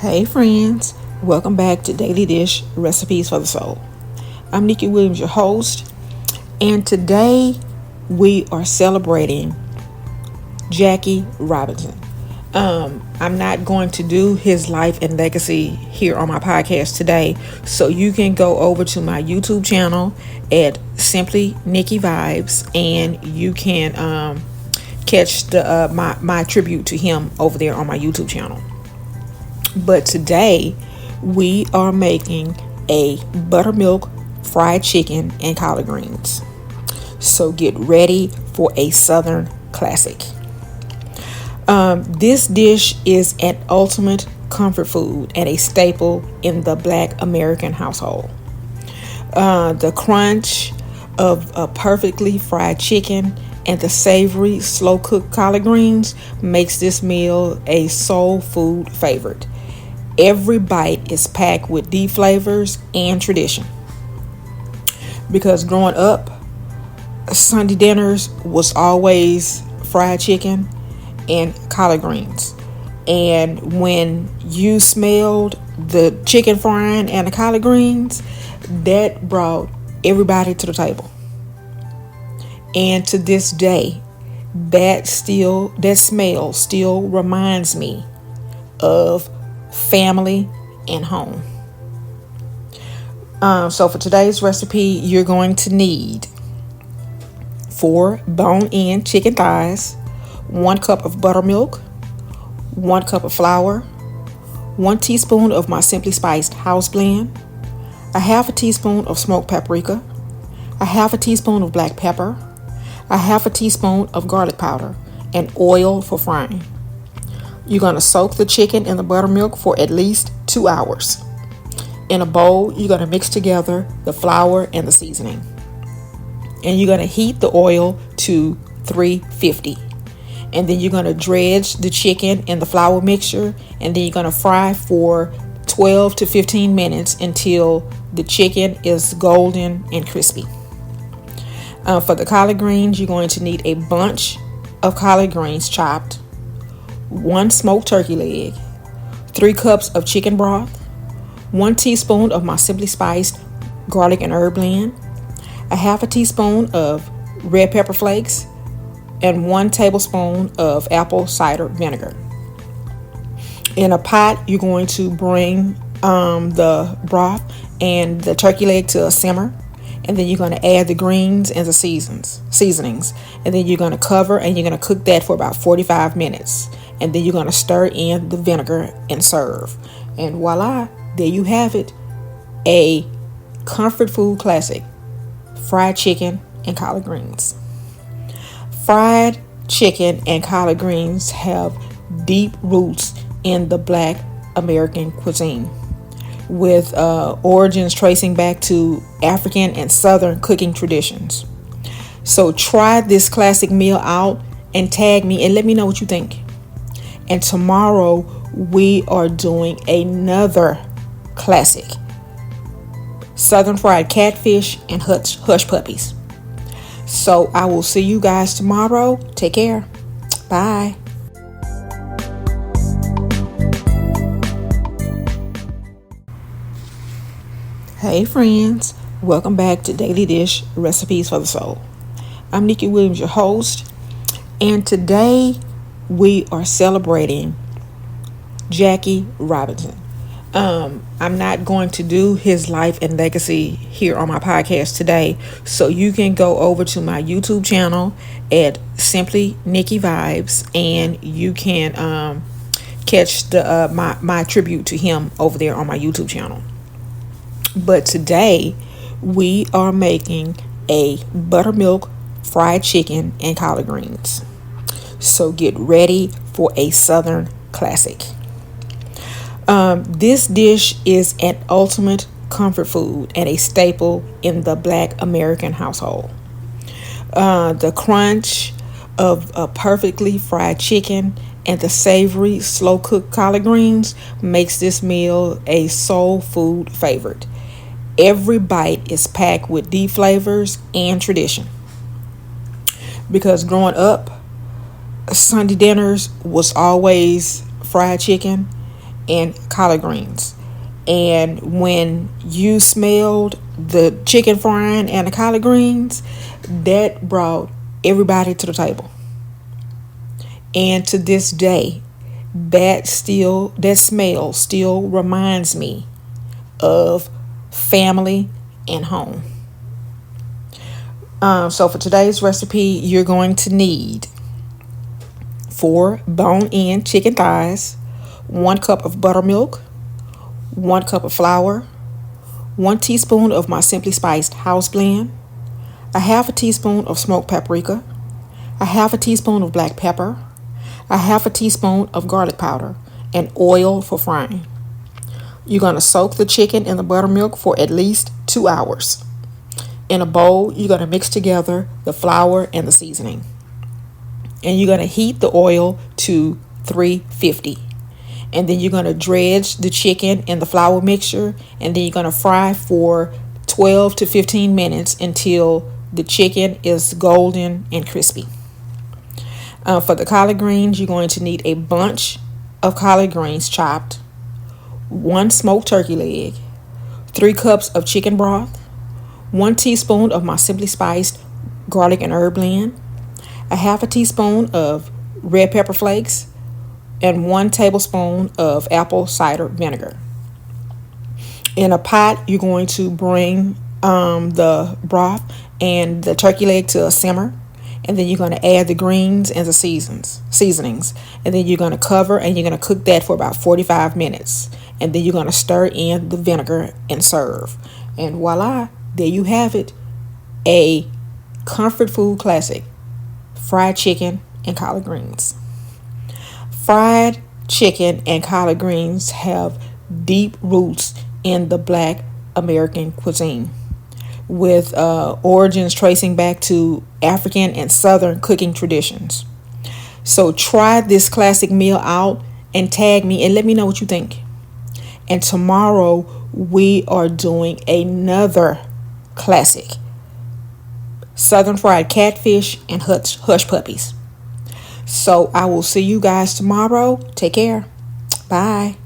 Hey friends, welcome back to Daily Dish Recipes for the Soul. I'm Nikki Williams, your host, and today we are celebrating Jackie Robinson. I'm not going to do his life and legacy here on my podcast today, so you can go over to my YouTube channel at Simply Nikki Vibes, and you can catch the my tribute to him over there on my YouTube channel. But today we are making a buttermilk fried chicken and collard greens. So get ready for a Southern classic. This dish is an ultimate comfort food and a staple in the Black American household. The crunch of a perfectly fried chicken and the savory slow-cooked collard greens makes this meal a soul food favorite. Every bite is packed with deep flavors and tradition. Because growing up, Sunday dinners was always fried chicken and collard greens. And when you smelled the chicken frying and the collard greens, that brought everybody to the table. And to this day, that smell still reminds me of family and home. So for today's recipe, you're going to need 4 bone-in chicken thighs, 1 cup of buttermilk, 1 cup of flour, 1 teaspoon of my Simply Spiced house blend, a half a teaspoon of smoked paprika, a half a teaspoon of black pepper, a half a teaspoon of garlic powder, and oil for frying. You're going to soak the chicken in the buttermilk for at least 2 hours. In a bowl, you're going to mix together the flour and the seasoning. And you're going to heat the oil to 350. And then you're going to dredge the chicken in the flour mixture. And then you're going to fry for 12 to 15 minutes until the chicken is golden and crispy. For the collard greens, you're going to need a bunch of collard greens chopped, 1 smoked turkey leg, 3 cups of chicken broth, 1 teaspoon of my Simply Spiced garlic and herb blend, a half a teaspoon of red pepper flakes, and 1 tablespoon of apple cider vinegar. In a pot, you're going to bring the broth and the turkey leg to a simmer. And then you're going to add the greens and the seasonings. And then you're going to cover and you're going to cook that for about 45 minutes. And then you're going to stir in the vinegar and serve. And voila, there you have it. A comfort food classic. Fried chicken and collard greens. Fried chicken and collard greens have deep roots in the Black American cuisine, with origins tracing back to African and Southern cooking traditions. So try this classic meal out and tag me and let me know what you think. And tomorrow we are doing another classic, Southern fried catfish and hush puppies. So I will see you guys tomorrow. Take care. Bye. Hey friends, welcome back to Daily Dish Recipes for the Soul. I'm Nikki Williams, your host, and today we are celebrating Jackie Robinson. I'm not going to do his life and legacy here on my podcast today, so you can go over to my YouTube channel at Simply Nikki Vibes, and you can catch the my tribute to him over there on my YouTube channel. But today we are making a buttermilk fried chicken and collard greens. So get ready for a Southern classic. This dish is an ultimate comfort food and a staple in the Black American household. The crunch of a perfectly fried chicken and the savory slow-cooked collard greens makes this meal a soul food favorite. Every bite is packed with deep flavors and tradition. Because growing up, Sunday dinners was always fried chicken and collard greens. And when you smelled the chicken frying and the collard greens, that brought everybody to the table. And to this day, that smell still reminds me of family and home. So for today's recipe, you're going to need 4 bone-in chicken thighs, 1 cup of buttermilk, 1 cup of flour, 1 teaspoon of my Simply Spiced house blend, a half a teaspoon of smoked paprika, a half a teaspoon of black pepper, a half a teaspoon of garlic powder, and oil for frying. You're going to soak the chicken in the buttermilk for at least 2 hours. In a bowl, you're going to mix together the flour and the seasoning. And you're going to heat the oil to 350. And then you're going to dredge the chicken in the flour mixture. And then you're going to fry for 12 to 15 minutes until the chicken is golden and crispy. For the collard greens, you're going to need a bunch of collard greens chopped, 1 smoked turkey leg, 3 cups of chicken broth, 1 teaspoon of my Simply Spiced garlic and herb blend, a half a teaspoon of red pepper flakes, and 1 tablespoon of apple cider vinegar. In a pot, you're going to bring the broth and the turkey leg to a simmer. And then you're going to add the greens and the seasonings. And then you're going to cover and you're going to cook that for about 45 minutes. And then you're going to stir in the vinegar and serve. And voila, there you have it. A comfort food classic. Fried chicken and collard greens. Fried chicken and collard greens have deep roots in the Black American cuisine, with origins tracing back to African and Southern cooking traditions. So try this classic meal out and tag me and let me know what you think. And tomorrow we are doing another classic, Southern fried catfish and hush puppies. So I will see you guys tomorrow. Take care. Bye.